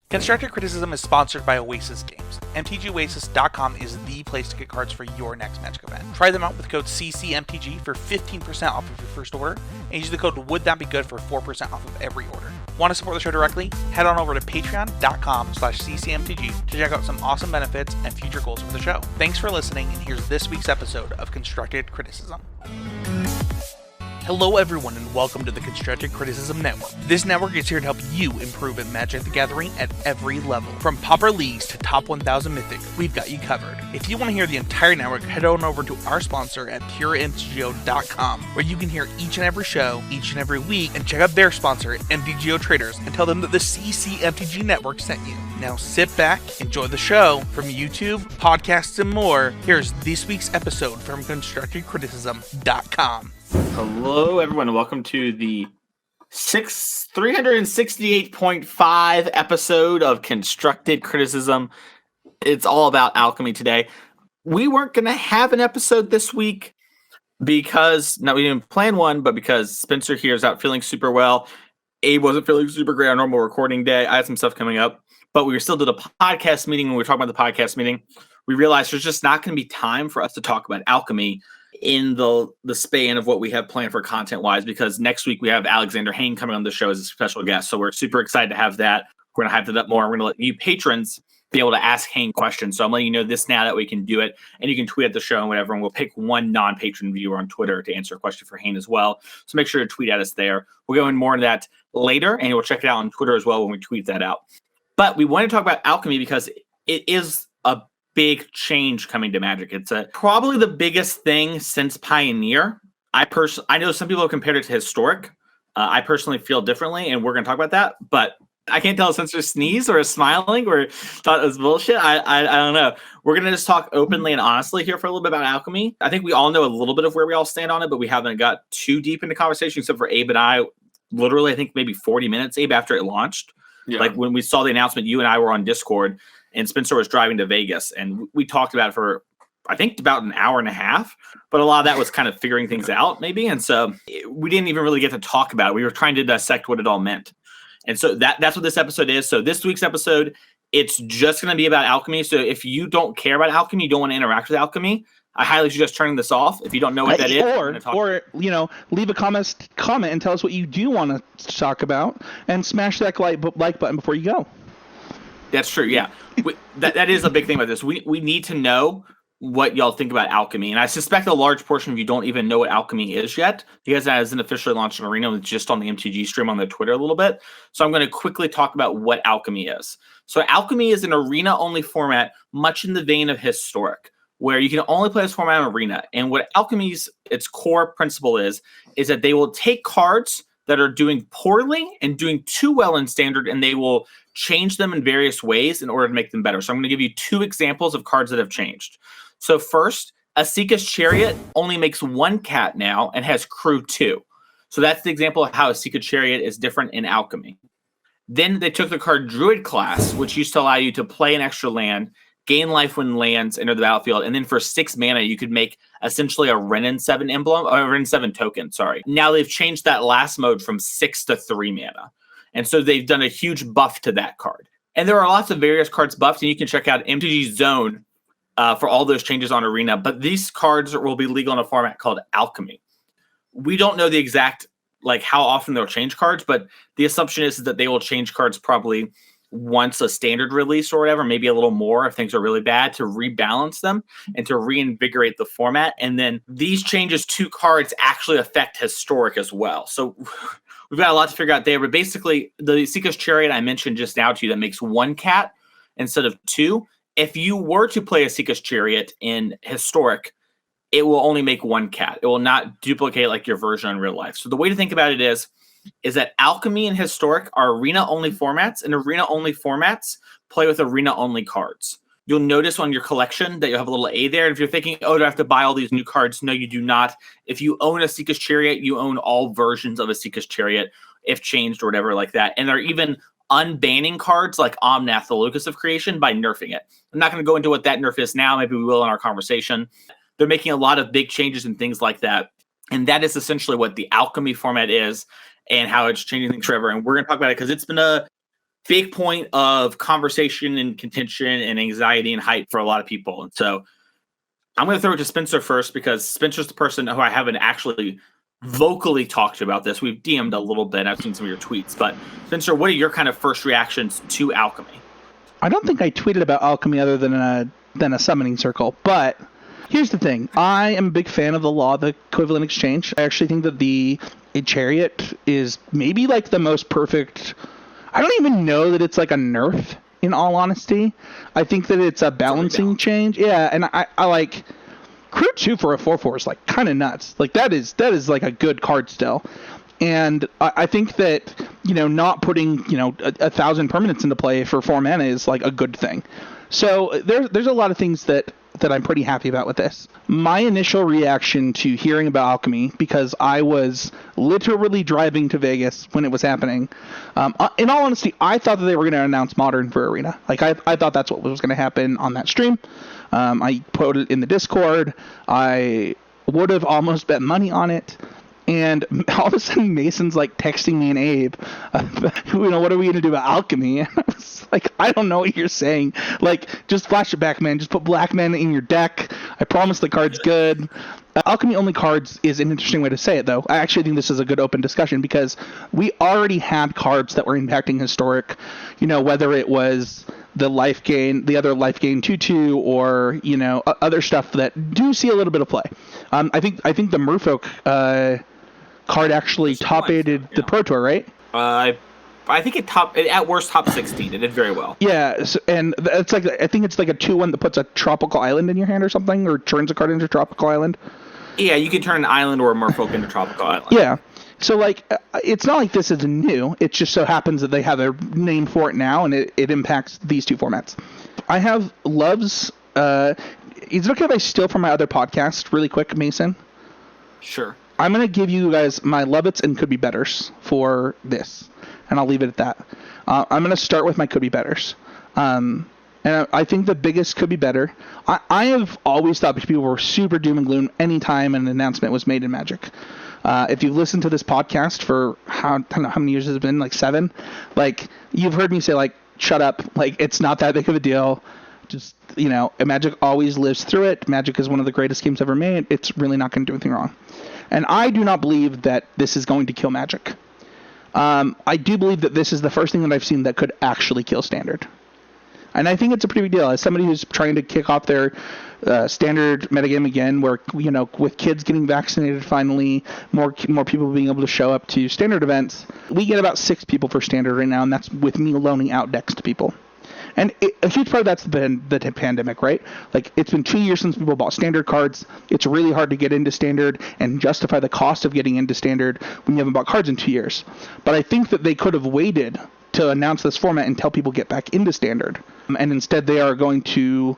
Constructive Criticism is sponsored by Oasis Games. MTGOasis.com is the place to get cards for your next Magic event. Try them out with code CCMTG for 15% off of your first order, and use the code WouldThatBeGood for 4% off of every order. Want to support the show directly? Head on over to patreon.com/CCMTG to check out some awesome benefits and future goals for the show. Thanks for listening, and here's this week's episode of Constructed Criticism. Hello everyone and welcome to the Constructed Criticism Network. This network is here to help you improve at Magic the Gathering at every level. From Pauper Leagues to Top 1000 Mythic, we've got you covered. If you want to hear the entire network, head on over to our sponsor at PureMTGO.com, where you can hear each and every show, each and every week, and check out their sponsor, MTGO Traders, and tell them that the CCMTG Network sent you. Now sit back, enjoy the show. From YouTube, podcasts, and more, here's this week's episode from ConstructedCriticism.com. Hello, everyone, and welcome to the 368.5 episode of Constructed Criticism. It's all about Alchemy today. We weren't going to have an episode this week because, we didn't plan one, but because Spencer here is out feeling super well. Abe wasn't feeling super great on normal recording day. I had some stuff coming up, but we still did a podcast meeting. When we were talking about the podcast meeting, we realized there's just not going to be time for us to talk about Alchemy in the span of what we have planned for content-wise, because next week we have Alexander Hain coming on the show as a special guest, so we're super excited to have that. We're going to hype it up more. We're going to let you patrons be able to ask Hain questions, so I'm letting you know this now that we can do it, and you can tweet at the show and whatever, and we'll pick one non-patron viewer on Twitter to answer a question for Hain as well, so make sure to tweet at us there. We'll go in more into that later, and we'll check it out on Twitter as well when we tweet that out. But we want to talk about Alchemy because it is a big change coming to Magic. It's probably the biggest thing since Pioneer. I know some people have compared it to Historic. I personally feel differently, and we're going to talk about that. But I can't tell since there's sneeze or a smiling or thought it was bullshit. I don't know. We're going to just talk openly and honestly here for a little bit about Alchemy. I think we all know a little bit of where we all stand on it, but we haven't got too deep into conversation except for Abe and I. Literally, I think maybe 40 minutes, Abe, after it launched. Yeah. Like when we saw the announcement, you and I were on Discord, and Spencer was driving to Vegas, and we talked about it for, I think, about an hour and a half. But a lot of that was kind of figuring things out, maybe. And so we didn't even really get to talk about it. We were trying to dissect what it all meant. And so that's what this episode is. So this week's episode, it's just going to be about Alchemy. So if you don't care about Alchemy, you don't want to interact with Alchemy, I highly suggest turning this off. If you don't know what that is, or leave a comment and tell us what you do want to talk about, and smash that like button before you go. That's true. Yeah, that is a big thing about this. We need to know what y'all think about Alchemy, and I suspect a large portion of you don't even know what Alchemy is yet, because that hasn't officially launched in Arena. It's just on the MTG stream on the Twitter a little bit. So I'm going to quickly talk about what Alchemy is. So Alchemy is an arena-only format, much in the vein of Historic, where you can only play this format in Arena. And what Alchemy's its core principle is that they will take cards that are doing poorly and doing too well in Standard, and they will change them in various ways in order to make them better. So I'm going to give you two examples of cards that have changed. So first, Asika's Chariot only makes one cat now and has crew 2. So that's the example of how Asika's Chariot is different in Alchemy. Then they took the card Druid Class, which used to allow you to play an extra land, gain life when lands enter the battlefield, and then for 6 mana, you could make essentially a Renin 7 emblem, or a Renin 7 token, sorry. Now they've changed that last mode from 6 to 3 mana. And so they've done a huge buff to that card. And there are lots of various cards buffed, and you can check out MTG Zone for all those changes on Arena. But these cards will be legal in a format called Alchemy. We don't know the exact, how often they'll change cards, but the assumption is that they will change cards probably once a standard release or whatever, maybe a little more if things are really bad, to rebalance them and to reinvigorate the format. And then these changes to cards actually affect Historic as well. So we've got a lot to figure out there, but basically the Asika's Chariot I mentioned just now to you that makes 1 cat instead of 2. If you were to play Asika's Chariot in Historic, it will only make 1 cat. It will not duplicate like your version in real life. So the way to think about it is that Alchemy and Historic are arena-only formats, and arena-only formats play with arena-only cards. You'll notice on your collection that you'll have a little A there. And if you're thinking, do I have to buy all these new cards? No, you do not. If you own Asika's Chariot, you own all versions of Asika's Chariot, if changed or whatever like that. And they're even unbanning cards like Omnath, the Locus of Creation, by nerfing it. I'm not going to go into what that nerf is now. Maybe we will in our conversation. They're making a lot of big changes and things like that. And that is essentially what the Alchemy format is and how it's changing things forever. And we're going to talk about it because it's been a big point of conversation and contention and anxiety and hype for a lot of people. And so I'm going to throw it to Spencer first, because Spencer's the person who I haven't actually vocally talked about this. We've DM'd a little bit. I've seen some of your tweets. But Spencer, what are your kind of first reactions to Alchemy? I don't think I tweeted about Alchemy other than a summoning circle, but here's the thing. I am a big fan of the law, the equivalent exchange. I actually think that a chariot is maybe like the most perfect. I don't even know that it's like a nerf, in all honesty. I think that it's a balancing change. Yeah, and I like Crew 2 for a 4/4 is like kind of nuts. Like that is like a good card still. And I think that, not putting, 1,000 permanents into play for 4 mana is like a good thing. So there's a lot of things that I'm pretty happy about with this. My initial reaction to hearing about Alchemy, because I was literally driving to Vegas when it was happening, in all honesty, I thought that they were going to announce Modern for Arena. Like I thought that's what was going to happen on that stream. I put it in the Discord. I would have almost bet money on it. And all of a sudden, Mason's like texting me and Abe, what are we going to do about Alchemy? And I was like, I don't know what you're saying. Like, just flash it back, man. Just put Black Mana in your deck. I promise the card's good. Alchemy only cards is an interesting way to say it, though. I actually think this is a good open discussion, because we already had cards that were impacting Historic, whether it was the life gain, the other life gain 2/2, or, other stuff that do see a little bit of play. I think the Merfolk card actually top-aided the Pro Tour, right? I think it at worst top 16. It did very well. Yeah, and it's like, I think it's like a 2/1 that puts a tropical island in your hand or something, or turns a card into a tropical island. Yeah, you can turn an island or a Merfolk into tropical island. Yeah. So, like, it's not like this is new. It just so happens that they have a name for it now, and it impacts these two formats. I have Loves. Is it okay if I steal from my other podcast really quick, Mason? Sure. I'm going to give you guys my Love It's and Could Be Betters for this, and I'll leave it at that. I'm going to start with my Could Be Betters. And I think the biggest could be better. I have always thought people were super doom and gloom anytime an announcement was made in Magic. If you've listened to this podcast for I don't know how many years has it been, like 7, like you've heard me say, like, shut up, like it's not that big of a deal. Just, Magic always lives through it. Magic is one of the greatest games ever made. It's really not going to do anything wrong. And I do not believe that this is going to kill Magic. I do believe that this is the first thing that I've seen that could actually kill Standard. And I think it's a pretty big deal. As somebody who's trying to kick off their Standard metagame again, where, with kids getting vaccinated finally, more people being able to show up to Standard events, we get about 6 people for Standard right now, and that's with me loaning out decks to people. And a huge part of that's been the pandemic, right? Like, it's been 2 years since people bought Standard cards. It's really hard to get into Standard and justify the cost of getting into Standard when you haven't bought cards in 2 years. But I think that they could have waited to announce this format until people get back into Standard. And instead they are going to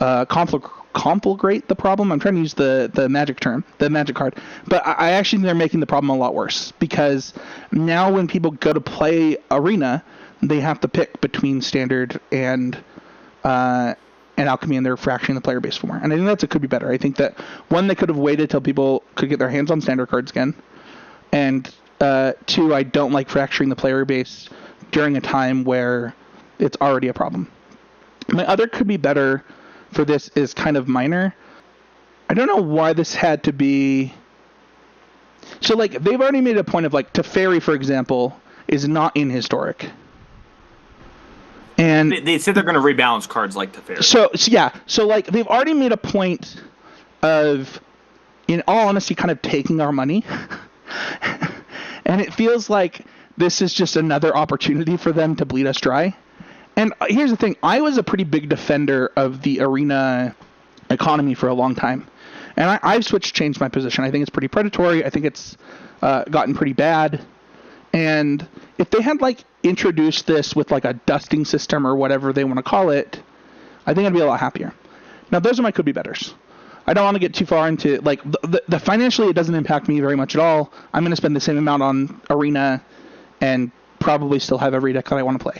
conflagrate the problem. I'm trying to use the Magic term, the Magic card. But I actually think they're making the problem a lot worse, because now when people go to play Arena, they have to pick between Standard and Alchemy, and they're fracturing the player base for more. And I think that could be better. I think that, one, they could have waited till people could get their hands on Standard cards again. And 2, I don't like fracturing the player base during a time where it's already a problem. My other could be better for this is kind of minor. I don't know why this had to be... So, like, they've already made a point of, like, Teferi, for example, is not in Historic. And they said they're going to rebalance cards like Teferi. So like, they've already made a point of, in all honesty, kind of taking our money. And it feels like this is just another opportunity for them to bleed us dry. And here's the thing. I was a pretty big defender of the Arena economy for a long time. And I've changed my position. I think it's pretty predatory. I think it's gotten pretty bad. And if they had, like, introduced this with, like, a dusting system or whatever they want to call it, I think I'd be a lot happier. Now, those are my could be betters. I don't want to get too far into, like, the financially, it doesn't impact me very much at all. I'm going to spend the same amount on Arena and probably still have every deck that I want to play.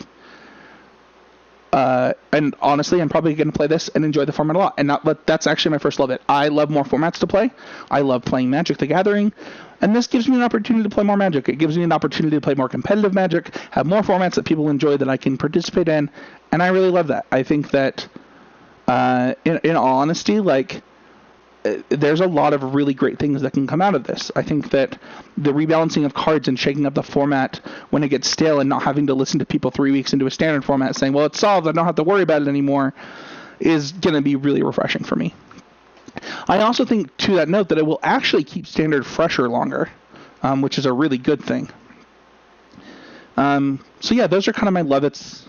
And honestly, I'm probably going to play this and enjoy the format a lot. And that's actually my first love it. I love more formats to play. I love playing Magic the Gathering. And this gives me an opportunity to play more Magic. It gives me an opportunity to play more competitive Magic, have more formats that people enjoy that I can participate in. And I really love that. I think that, in all honesty, like, there's a lot of really great things that can come out of this. I think that the rebalancing of cards and shaking up the format when it gets stale and not having to listen to people 3 weeks into a standard format saying, well, it's solved, I don't have to worry about it anymore, is going to be really refreshing for me. I also think, to that note, that it will actually keep standard fresher longer, which is a really good thing. So yeah, those are kind of my love-its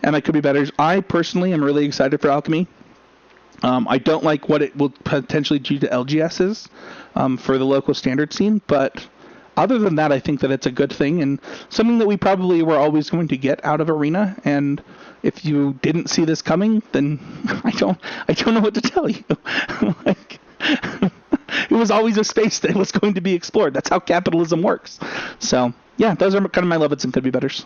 and my could-be-betters. I personally am really excited for Alchemy. I don't like what it will potentially do to LGSs for the local standard scene, but other than that, I think that it's a good thing and something that we probably were always going to get out of Arena. And if you didn't see this coming, then I don't know what to tell you. Like, it was always a space that was going to be explored. That's how capitalism works. So yeah, those are kind of my love-its and could-be-betters.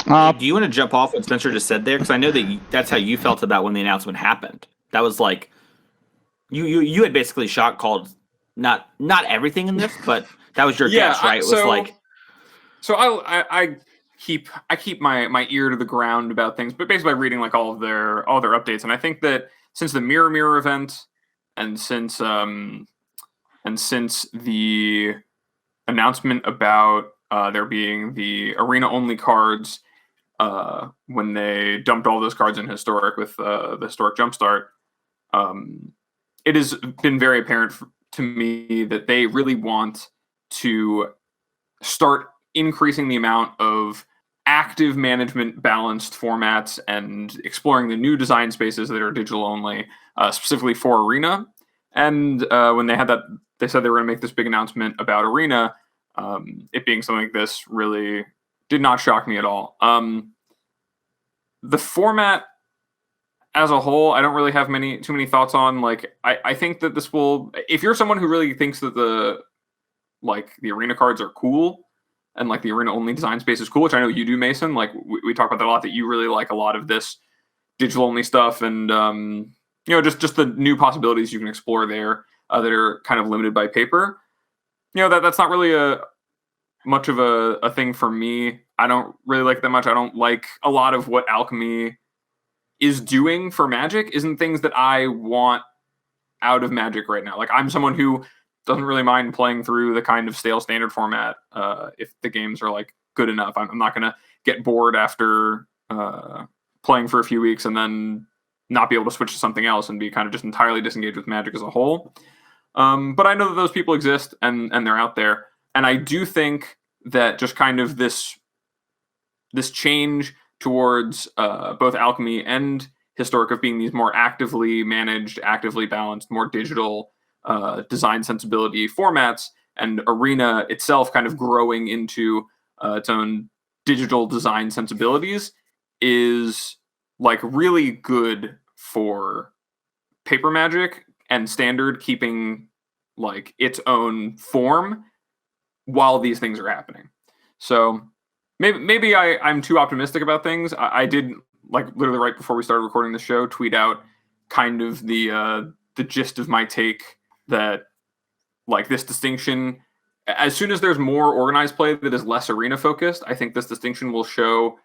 Do you want to jump off what Spencer just said there? Because I know that that's how you felt about when the announcement happened. That was like you had basically shot called not everything in this, but that was your guess, right? It was like so I keep my ear to the ground about things, but basically by reading like all their updates, and I think that since the Mirror event and since the announcement about there being the arena only cards. When they dumped all those cards in Historic with the Historic Jumpstart, it has been very apparent to me that they really want to start increasing the amount of active management balanced formats and exploring the new design spaces that are digital only, specifically for Arena. And when they had that, they said they were going to make this big announcement about Arena. It being something like this really did not shock me at all. The format as a whole, I don't really have too many thoughts on. Like, I think that this will, if you're someone who really thinks that the arena cards are cool and like the arena only design space is cool, which I know you do, Mason. Like we talk about that a lot, that you really like a lot of this digital only stuff, and just the new possibilities you can explore there that are kind of limited by paper. That's not really much of a thing for me. I don't really like that much. I don't like a lot of what Alchemy is doing for Magic isn't things that I want out of Magic right now. Like, I'm someone who doesn't really mind playing through the kind of stale standard format if the games are like good enough. I'm not going to get bored after playing for a few weeks and then not be able to switch to something else and be kind of just entirely disengaged with Magic as a whole. But I know that those people exist and they're out there. And I do think that just kind of this change towards both Alchemy and Historic of being these more actively managed, actively balanced, more digital design sensibility formats, and Arena itself kind of growing into its own digital design sensibilities is like really good for paper Magic and Standard keeping like its own form while these things are happening. So maybe I'm too optimistic about things. I did, like, literally right before we started recording the show, tweet out kind of the gist of my take that, like, this distinction, as soon as there's more organized play that is less arena focused, I think this distinction will show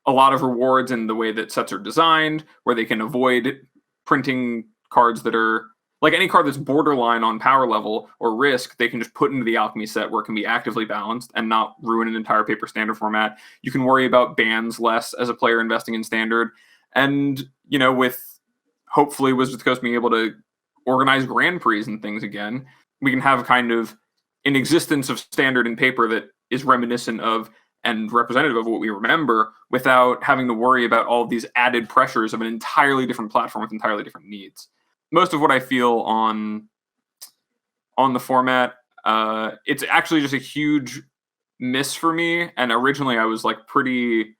a lot of rewards in the way that sets are designed, where they can avoid printing cards that are like any card that's borderline on power level or risk, they can just put into the Alchemy set where it can be actively balanced and not ruin an entire paper standard format. You can worry about bans less as a player investing in Standard. And, with hopefully Wizards of the Coast being able to organize Grand Prix and things again, we can have kind of an existence of Standard in paper that is reminiscent of and representative of what we remember without having to worry about all of these added pressures of an entirely different platform with entirely different needs. Most of what I feel on the format, it's actually just a huge miss for me. And originally I was like pretty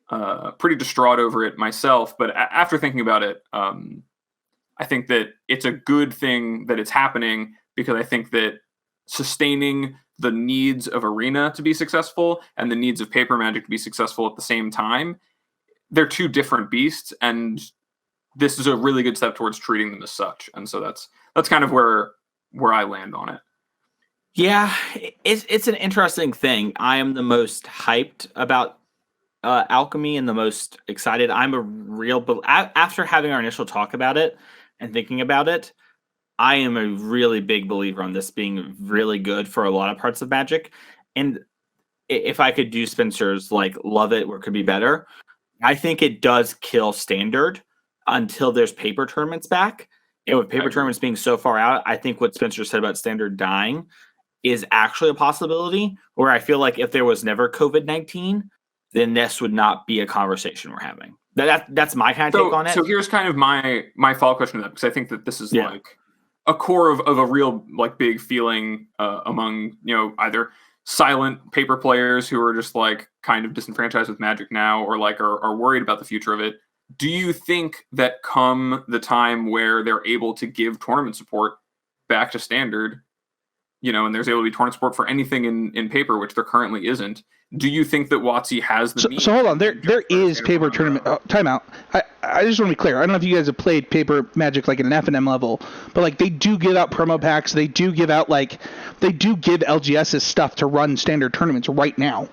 distraught over it myself. But after thinking about it, I think that it's a good thing that it's happening, because I think that sustaining the needs of Arena to be successful and the needs of paper Magic to be successful at the same time they're two different beasts, and this is a really good step towards treating them as such. And so that's kind of where I land on it. Yeah, it's an interesting thing. I am the most hyped about Alchemy and the most excited. I'm a real after having our initial talk about it and thinking about it, I am a really big believer on this being really good for a lot of parts of Magic. And if I could do Spencer's like love it where it could be better, I think it does kill Standard until there's paper tournaments back. And with paper tournaments being so far out, I think what Spencer said about Standard dying is actually a possibility, where I feel like if there was never COVID-19, then this would not be a conversation we're having. That's my kind of take on it. So here's kind of my follow-up question to that, because I think that this is like a core of a real like big feeling among, either silent paper players who are just like kind of disenfranchised with Magic now, or like are worried about the future of it. Do you think that come the time where they're able to give tournament support back to Standard, and there's able to be tournament support for anything in paper, which there currently isn't, do you think that WotC has the so hold on, there is paper tournament timeout. I just want to be clear. I don't know if you guys have played paper Magic like at an F&M level, but like they do give out promo packs. They do give out LGS's stuff to run Standard tournaments right now.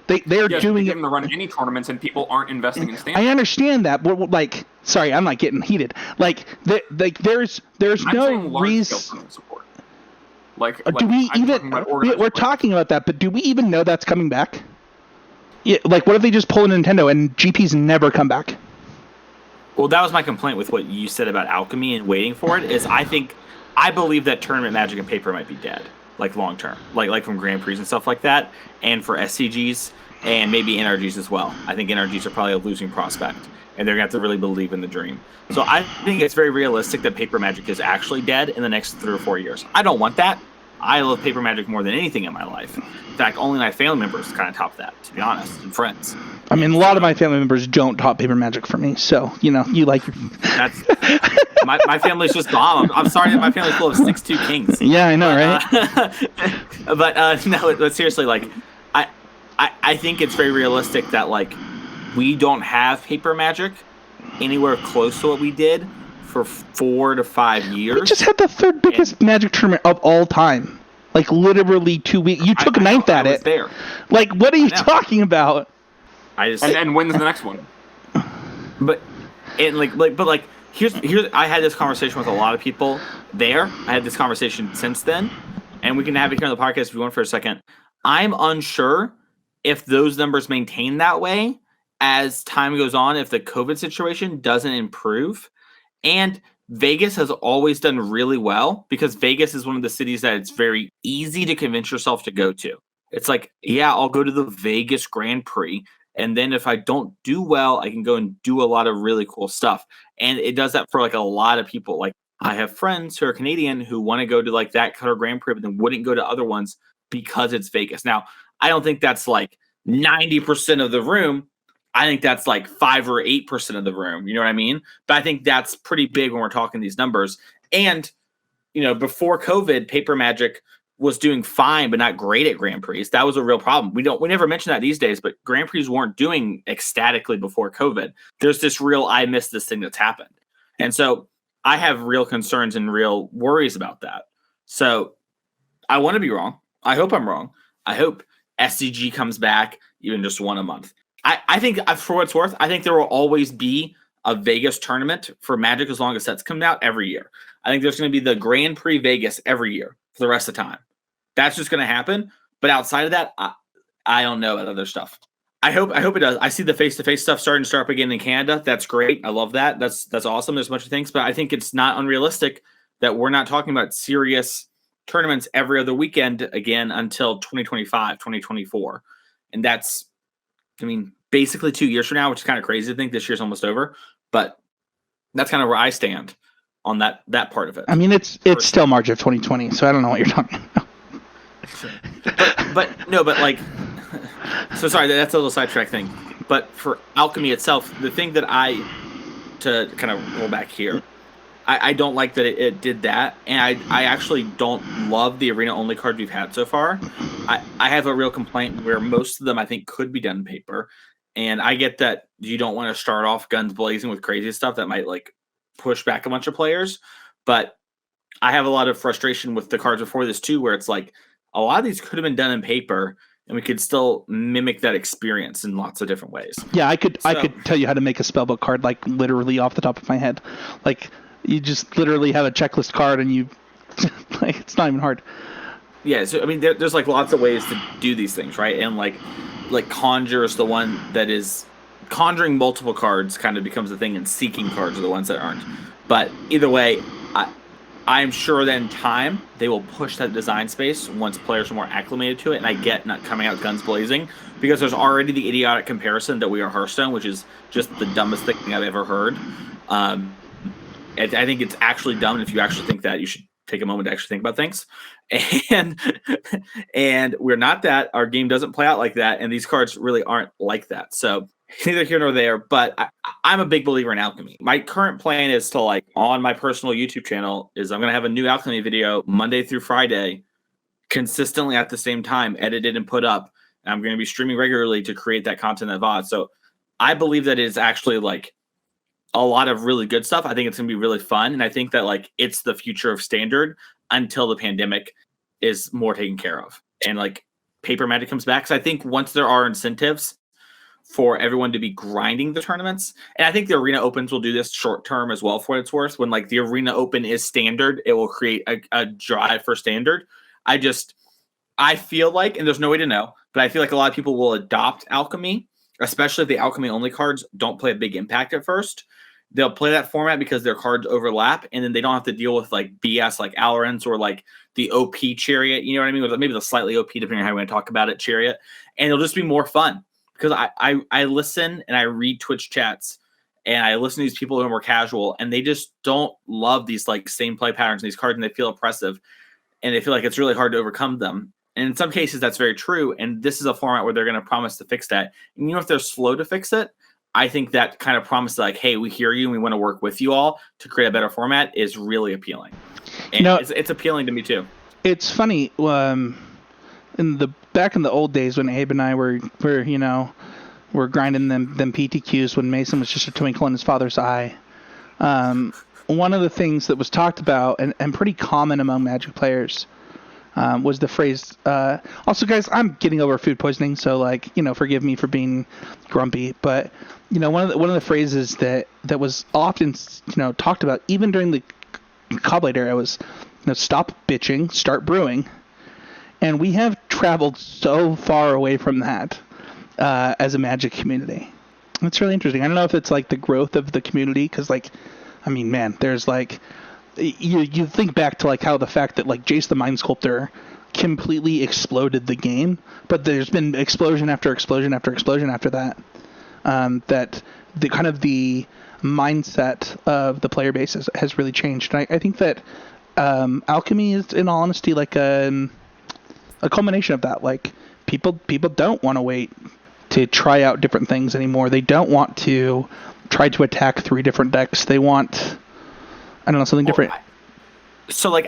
They're doing it to run any tournaments, and people aren't investing in Standard. I understand that, but like, sorry, I'm not getting heated. Like, there's no reason. Do we even? We're talking about that, but do we even know that's coming back? Yeah, like, what if they just pull a Nintendo and GPs never come back? Well, that was my complaint with what you said about Alchemy and waiting for it. Is I believe that tournament Magic and paper might be dead, like long term, like from Grand Prix and stuff like that, and for SCGs and maybe NRGs as well. I think NRGs are probably a losing prospect, and they're gonna have to really believe in the dream. So I think it's very realistic that paper Magic is actually dead in the next 3 or 4 years. I don't want that. I love paper Magic more than anything in my life. In fact, only my family members kind of top that, to be honest, and friends. I mean, a lot of my family members don't top paper Magic for me, so you like. That's my family's just bomb. I'm sorry that my family's full of 6-2 kings. Yeah, I know, right? But no, but seriously, like, I think it's very realistic that like we don't have paper Magic anywhere close to what we did for 4 to 5 years. We just had the third biggest Magic tournament of all time. Like, literally 2 weeks. You took ninth at it. There. Like, what are you talking about? And when's the next one? But here's I had this conversation with a lot of people there. I had this conversation since then, and we can have it here on the podcast if you want for a second. I'm unsure if those numbers maintain that way as time goes on, if the COVID situation doesn't improve. And Vegas has always done really well because Vegas is one of the cities that it's very easy to convince yourself to go to. It's like, yeah, I'll go to the Vegas Grand Prix. And then if I don't do well, I can go and do a lot of really cool stuff. And it does that for like a lot of people. Like, I have friends who are Canadian who want to go to like that Qatar Grand Prix, but then wouldn't go to other ones because it's Vegas. Now, I don't think that's like 90% of the room. I think that's like 5 or 8% of the room. You know what I mean? But I think that's pretty big when we're talking these numbers. And, before COVID, paper Magic was doing fine, but not great at Grand Prix. That was a real problem. We never mention that these days, but Grand Prix weren't doing ecstatically before COVID. There's this real, I missed this thing that's happened. And so I have real concerns and real worries about that. So I want to be wrong. I hope I'm wrong. I hope SCG comes back, even just one a month. I think, for what it's worth, I think there will always be a Vegas tournament for Magic as long as sets come out every year. I think there's going to be the Grand Prix Vegas every year for the rest of the time. That's just going to happen. But outside of that, I don't know about other stuff. I hope it does. I see the face-to-face stuff starting to start up again in Canada. That's great. I love that. That's awesome. There's a bunch of things, but I think it's not unrealistic that we're not talking about serious tournaments every other weekend again until 2025, 2024. And that's, basically 2 years from now, which is kind of crazy to think. This year's almost over, but that's kind of where I stand on that part of it. It's still March of 2020, so I don't know what you're talking about. but like, so sorry, that's a little sidetrack thing. But for Alchemy itself, the thing that to kind of roll back here, I don't like that it did that, and I actually don't love the arena only card we've had so far. I have a real complaint where most of them I think could be done in paper, And I get that you don't want to start off guns blazing with crazy stuff that might like push back a bunch of players. But I have a lot of frustration with the cards before this too, where it's like a lot of these could have been done in paper and we could still mimic that experience in lots of different ways. Yeah, I could tell you how to make a spellbook card like literally off the top of my head. Like you just literally have a checklist card and you like it's not even hard. Yeah, so I mean there's like lots of ways to do these things, right? And like Conjure is the one that is conjuring multiple cards kind of becomes the thing, and seeking cards are the ones that aren't. But either way, I'm sure that in time they will push that design space once players are more acclimated to it. And I get not coming out guns blazing because there's already the idiotic comparison that we are Hearthstone, which is just the dumbest thing I've ever heard. I think it's actually dumb. And if you actually think that, you should take a moment to actually think about things. And we're not that. Our game doesn't play out like that, and these cards really aren't like that. So neither here nor there, but I'm a big believer in Alchemy. My current plan is to, like, on my personal YouTube channel, is I'm going to have a new Alchemy video Monday through Friday, consistently at the same time, edited and put up. And I'm going to be streaming regularly to create that content at VOD. So I believe that it's actually, like, a lot of really good stuff. I think it's going to be really fun. And I think that, like, it's the future of Standard until the pandemic is more taken care of. And, like, paper Magic comes back. So I think once there are incentives for everyone to be grinding the tournaments. And I think the Arena Opens will do this short term as well, for what it's worth. When like the Arena Open is Standard, it will create a drive for Standard. I feel like, and there's no way to know, but I feel like a lot of people will adopt Alchemy, especially if the Alchemy only cards don't play a big impact at first. They'll play that format because their cards overlap, and then they don't have to deal with like BS like Alorans or like the OP Chariot, you know what I mean? Or maybe the slightly OP, depending on how you want to talk about it, Chariot. And it'll just be more fun. Because I listen and I read Twitch chats and I listen to these people who are more casual, and they just don't love these like same play patterns in these cards, and they feel oppressive and they feel like it's really hard to overcome them. And in some cases that's very true. And this is a format where they're going to promise to fix that. And you know, if they're slow to fix it, I think that kind of promise like, hey, we hear you and we want to work with you all to create a better format is really appealing. And it's appealing to me too. It's funny. Back in the old days when Abe and I were grinding them PTQs when Mason was just a twinkle in his father's eye. One of the things that was talked about and pretty common among Magic players was the phrase. Also, guys, I'm getting over food poisoning, so like forgive me for being grumpy. But one of the phrases that was often talked about even during the Cobblade era was stop bitching, start brewing. And we have traveled so far away from that as a Magic community. It's really interesting. I don't know if it's like the growth of the community, because there's like you think back to like how the fact that like Jace the Mind Sculptor completely exploded the game, but there's been explosion after explosion after explosion after that. That the kind of the mindset of the player base has really changed. And I think that Alchemy is, in all honesty, like a culmination of that. Like people don't want to wait to try out different things anymore. They don't want to try to attack 3 different decks. They want, I don't know, something different. So like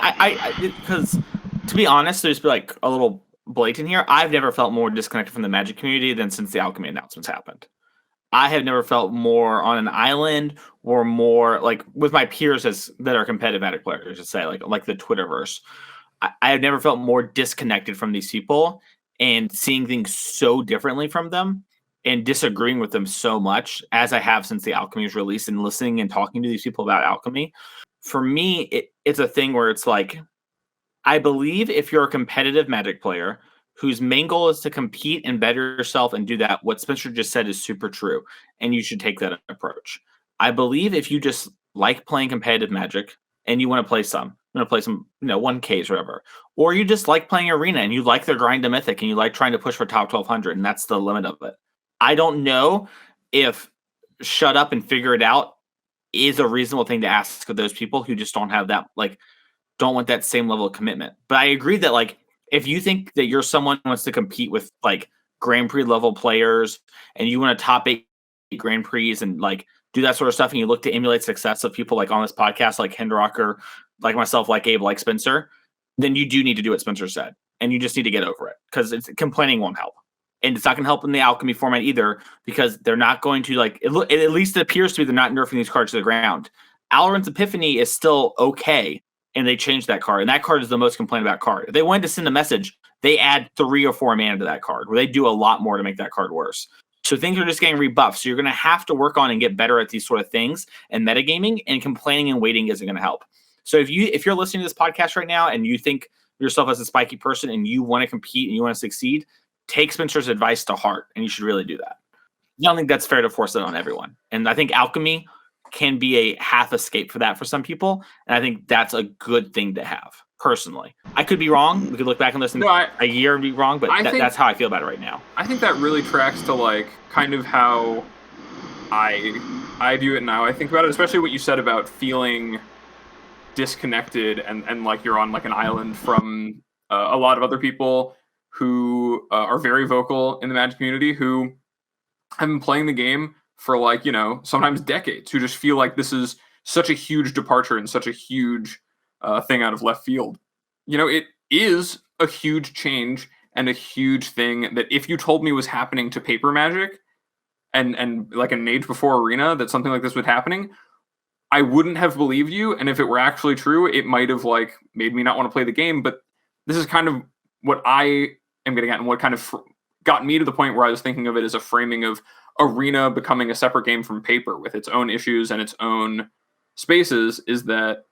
because to be honest, there's like a little blatant here. I've never felt more disconnected from the Magic community than since the Alchemy announcements happened. I have never felt more on an island or more like with my peers that are competitive Magic players, I should say, like the Twitterverse. I have never felt more disconnected from these people and seeing things so differently from them and disagreeing with them so much as I have since the Alchemy was released, and listening and talking to these people about Alchemy. For me, it's a thing where it's like, I believe if you're a competitive Magic player whose main goal is to compete and better yourself and do that, what Spencer just said is super true, and you should take that approach. I believe if you just like playing competitive Magic and you want to play some, 1Ks or whatever, or you just like playing Arena and you like the grind to Mythic and you like trying to push for top 1200, and that's the limit of it. I don't know if shut up and figure it out is a reasonable thing to ask of those people who just don't have that, like, don't want that same level of commitment. But I agree that, like, if you think that you're someone who wants to compete with like Grand Prix level players and you want to top 8 Grand Prix and like do that sort of stuff, and you look to emulate success of people like on this podcast, like Hendrocker, like myself, like Abe, like Spencer, then you do need to do what Spencer said, and you just need to get over it, because complaining won't help. And it's not going to help in the Alchemy format either, because they're not going to, like, it at least it appears to be they're not nerfing these cards to the ground. Alrund's Epiphany is still okay, and they changed that card. And that card is the most complained about card. If they wanted to send a message, they add 3 or 4 mana to that card, where they do a lot more to make that card worse. So things are just getting rebuffed. So you're going to have to work on and get better at these sort of things. And metagaming and complaining and waiting isn't going to help. So if you're listening to this podcast right now and you think yourself as a spiky person and you want to compete and you want to succeed, take Spencer's advice to heart, and you should really do that. I don't think that's fair to force it on everyone. And I think Alchemy can be a half escape for that for some people. And I think that's a good thing to have, personally. I could be wrong. We could look back and listen a year and be wrong, but that's how I feel about it right now. I think that really tracks to, like, kind of how I view it now. I think about it, especially what you said about feeling disconnected and like you're on like an island from a lot of other people who are very vocal in the Magic community, who have been playing the game for, like, you know, sometimes decades, who just feel like this is such a huge departure and such a huge thing out of left field. You know, it is a huge change and a huge thing that if you told me was happening to paper Magic and like an age before Arena, that something like this was happening, I wouldn't have believed you. And if it were actually true, it might have, like, made me not want to play the game. But this is kind of what I am getting at, and what kind of got me to the point where I was thinking of it as a framing of Arena becoming a separate game from paper with its own issues and its own spaces, is that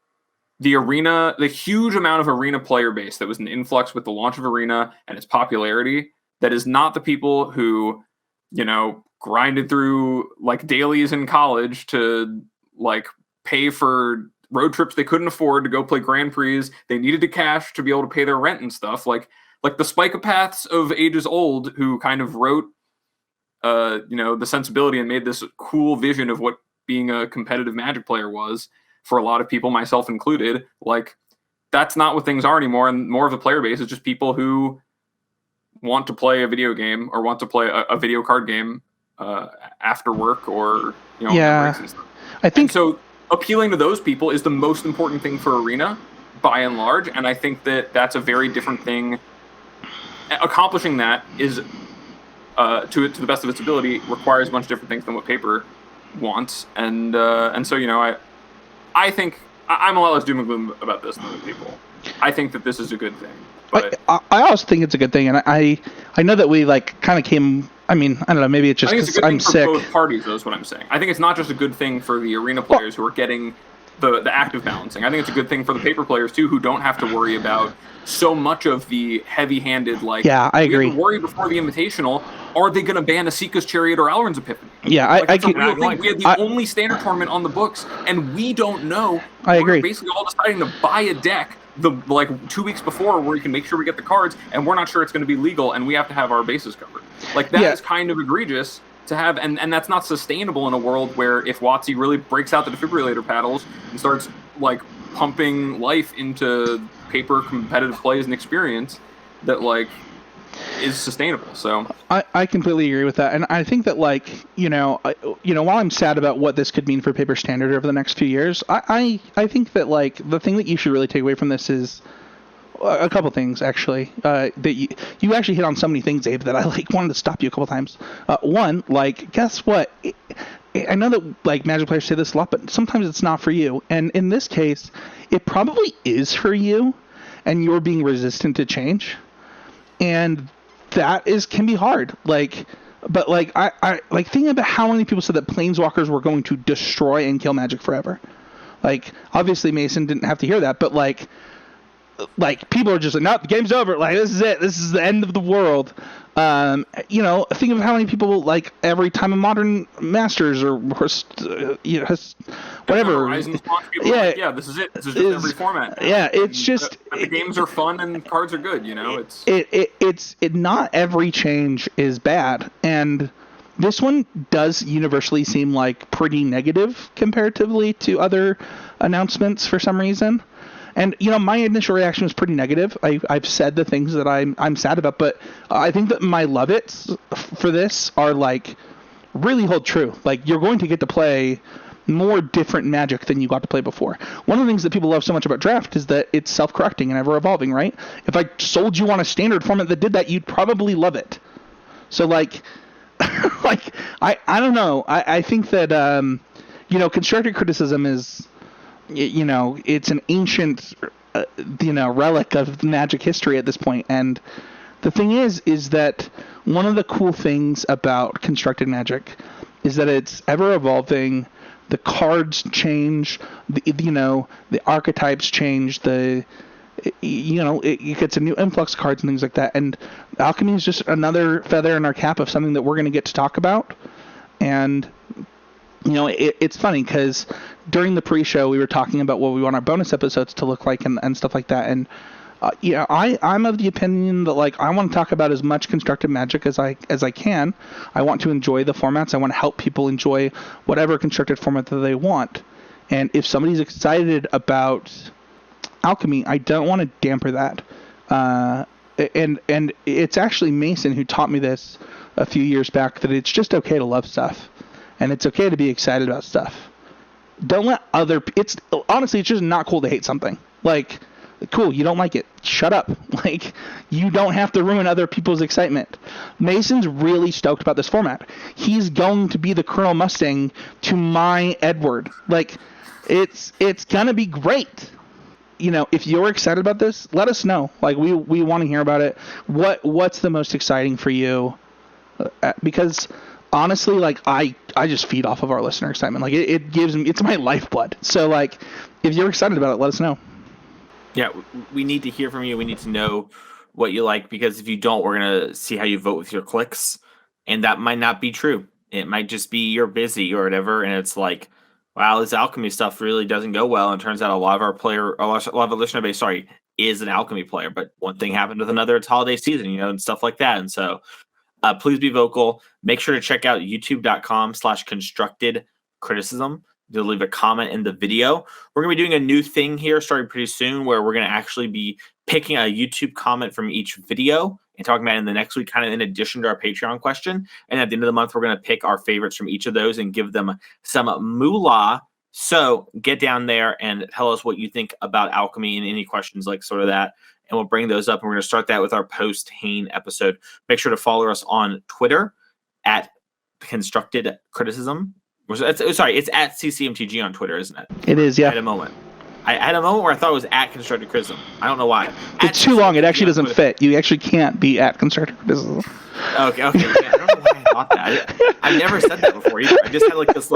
the huge amount of Arena player base that was an influx with the launch of Arena and its popularity, that is not the people who, you know, grinded through, like, dailies in college to, like, pay for road trips they couldn't afford to go play Grand Prix. They needed to cash to be able to pay their rent and stuff. Like the psychopaths of ages old who kind of wrote, you know, the sensibility and made this cool vision of what being a competitive Magic player was for a lot of people, myself included. Like, that's not what things are anymore. And more of the player base is just people who want to play a video game or want to play a video card game after work, or, you know, breaks and stuff. I think so. Appealing to those people is the most important thing for Arena, by and large, and I think that that's a very different thing. Accomplishing that is, to the best of its ability, requires a bunch of different things than what paper wants, and so, you know, I think I'm a lot less doom and gloom about this than other people. I think that this is a good thing. But I also think it's a good thing, and I know that we, like, kind of came. I mean, I don't know. Maybe it's just because I'm sick. For both parties, that's what I'm saying. I think it's not just a good thing for the Arena players who are getting the active balancing. I think it's a good thing for the paper players too, who don't have to worry about so much of the heavy-handed. Like, yeah, I agree. We had to worry before the Invitational. Are they going to ban Asika's Chariot or Alrund's Epiphany? Yeah, like, I that's a real thing. We had the only standard tournament on the books, and we don't know. I agree. We're basically all deciding to buy a deck 2 weeks before, where you can make sure we get the cards, and we're not sure it's going to be legal, and we have to have our bases covered. Like, that is kind of egregious to have, and that's not sustainable in a world where if WotC really breaks out the defibrillator paddles and starts, like, pumping life into paper competitive plays and experience, that, like, is sustainable. So I completely agree with that, and I think that, like, you know, while I'm sad about what this could mean for paper standard over the next few years, I think that, like, the thing that you should really take away from this is a couple things, actually. That you actually hit on so many things, Abe, that I, like, wanted to stop you a couple times. One, like, guess what? I know that, like, Magic players say this a lot, but sometimes it's not for you. And in this case, it probably is for you, and you're being resistant to change. And that can be hard. Like, but, like, I like, thinking about how many people said that Planeswalkers were going to destroy and kill Magic forever. Like, obviously Mason didn't have to hear that, but, like people are just like, no, the game's over. Like, this is it. This is the end of the world. You know, think of how many people, like, every time a Modern Masters or you know, has whatever. Horizons launch, people are like, yeah, this is it. This is just every format. Yeah, it's just the games are fun and cards are good. You know, it's not every change is bad, and this one does universally seem like pretty negative comparatively to other announcements for some reason. And, you know, my initial reaction was pretty negative. I've said the things that I'm sad about, but I think that my love-its for this are, like, really hold true. Like, you're going to get to play more different Magic than you got to play before. One of the things that people love so much about Draft is that it's self-correcting and ever-evolving, right? If I sold you on a standard format that did that, you'd probably love it. So like, like I don't know. I think that constructive criticism is, it's an ancient relic of Magic history at this point. And the thing is that one of the cool things about constructed Magic is that it's ever evolving. The cards change, the archetypes change, it gets a new influx of cards and things like that. And Alchemy is just another feather in our cap of something that we're going to get to talk about. And it's funny because during the pre-show we were talking about what we want our bonus episodes to look like and stuff like that. And I'm of the opinion that I want to talk about as much constructed Magic as I can. I want to enjoy the formats. I want to help people enjoy whatever constructed format that they want. And if somebody's excited about Alchemy, I don't want to damper that. And it's actually Mason who taught me this a few years back, that it's just okay to love stuff, and it's okay to be excited about stuff. Don't let it's just not cool to hate something. Cool, you don't like it. Shut up. You don't have to ruin other people's excitement. Mason's really stoked about this format. He's going to be the Colonel Mustang to my Edward. It's gonna be great. If you're excited about this, let us know. We want to hear about it. What's the most exciting for you? Because honestly, I just feed off of our listener excitement. It gives me, it's my lifeblood. So if you're excited about it, let us know. Yeah, we need to hear from you. We need to know what you like, because if you don't, we're going to see how you vote with your clicks. And that might not be true. It might just be you're busy or whatever. And it's wow, this Alchemy stuff really doesn't go well. And it turns out a lot of our listener base, is an Alchemy player. But one thing happened with another. It's holiday season, and stuff like that. And so please be vocal. Make sure to check out youtube.com/constructed criticism. To leave a comment in the video. We're going to be doing a new thing here starting pretty soon, where we're going to actually be picking a YouTube comment from each video and talking about it in the next week, kind of in addition to our Patreon question. And at the end of the month, we're going to pick our favorites from each of those and give them some moolah. So get down there and tell us what you think about Alchemy and any questions sort of that. And we'll bring those up. And we're going to start that with our post-Hain episode. Make sure to follow us on Twitter at Constructed Criticism. It's at CCMTG on Twitter, isn't it? It is, yeah. I had a moment where I thought it was at Constructed Criticism. I don't know why. It's too long. It actually doesn't fit. You actually can't be at Constructed Criticism. Okay. Yeah, I don't know why I thought that. I've never said that before either. I just had this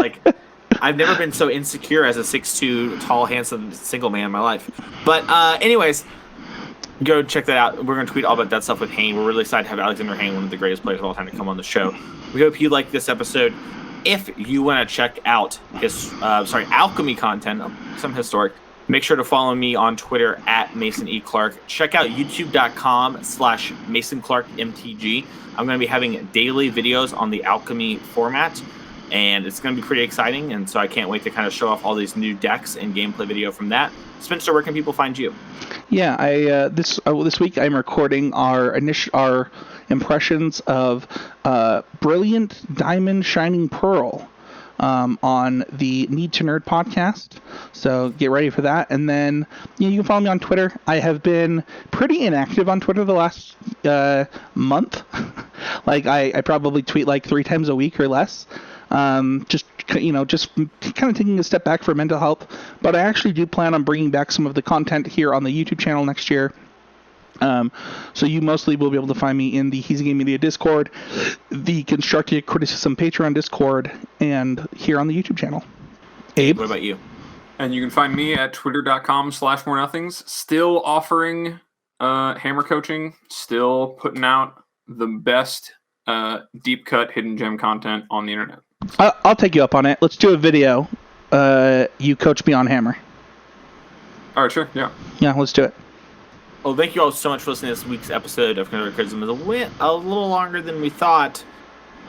I've never been so insecure as a 6'2", tall, handsome, single man in my life. But anyways, go check that out. We're going to tweet all about that stuff with Hain. We're really excited to have Alexander Hain, one of the greatest players of all time, to come on the show. We hope you like this episode. If you want to check out his Alchemy content, some historic, make sure to follow me on Twitter at Mason E. Clark. Check out youtube.com/MasonClarkMTG. I'm going to be having daily videos on the Alchemy format, and it's going to be pretty exciting. And so I can't wait to kind of show off all these new decks and gameplay video from that. Spencer, where can people find you? Yeah, this week I'm recording our impressions of Brilliant Diamond Shining Pearl on the Need to Nerd podcast. So get ready for that. And then you can follow me on Twitter. I have been pretty inactive on Twitter the last month. I probably tweet 3 times a week or less. Just kind of taking a step back for mental health. But I actually do plan on bringing back some of the content here on the YouTube channel next year. So you mostly will be able to find me in the He's a Game Media Discord, the Constructed Criticism Patreon Discord, and here on the YouTube channel. Abe? What about you? And you can find me at twitter.com/morenothings. Still offering hammer coaching, still putting out the best deep cut hidden gem content on the internet. I'll take you up on it. Let's do a video. You coach me on hammer. All right, sure. Yeah. Yeah, let's do it. Well, thank you all so much for listening to this week's episode of Constructed Criticism. It was a little longer than we thought,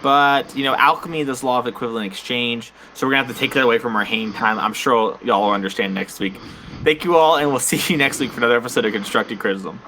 but, Alchemy, this law of equivalent exchange, so we're going to have to take that away from our Hain time. I'm sure y'all will understand next week. Thank you all, and we'll see you next week for another episode of Constructed Criticism.